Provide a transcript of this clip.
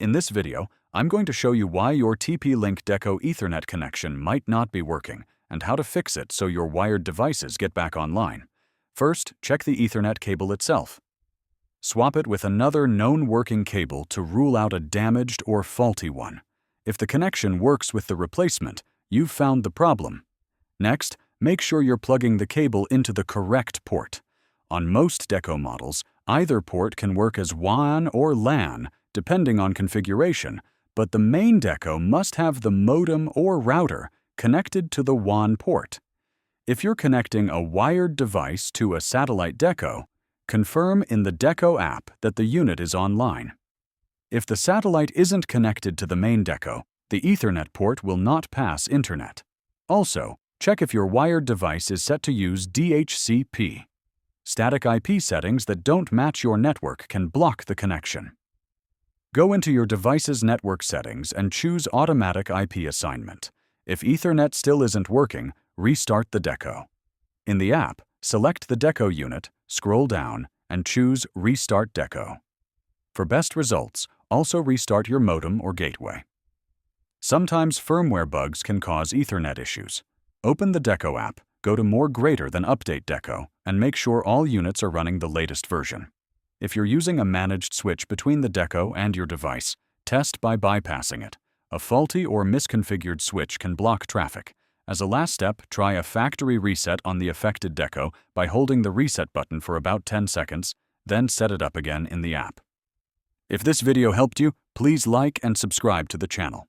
In this video, I'm going to show you why your TP-Link Deco Ethernet connection might not be working and how to fix it so your wired devices get back online. First, check the Ethernet cable itself. Swap it with another known working cable to rule out a damaged or faulty one. If the connection works with the replacement, you've found the problem. Next, make sure you're plugging the cable into the correct port. On most Deco models, either port can work as WAN or LAN, depending on configuration, but the main Deco must have the modem or router connected to the WAN port. If you're connecting a wired device to a satellite Deco, confirm in the Deco app that the unit is online. If the satellite isn't connected to the main Deco, the Ethernet port will not pass internet. Also, check if your wired device is set to use DHCP. Static IP settings that don't match your network can block the connection. Go into your device's network settings and choose Automatic IP Assignment. If Ethernet still isn't working, restart the Deco. In the app, select the Deco unit, scroll down, and choose Restart Deco. For best results, also restart your modem or gateway. Sometimes firmware bugs can cause Ethernet issues. Open the Deco app, go to More Greater than Update Deco, and make sure all units are running the latest version. If you're using a managed switch between the Deco and your device, test by bypassing it. A faulty or misconfigured switch can block traffic. As a last step, try a factory reset on the affected Deco by holding the reset button for about 10 seconds, then set it up again in the app. If this video helped you, please like and subscribe to the channel.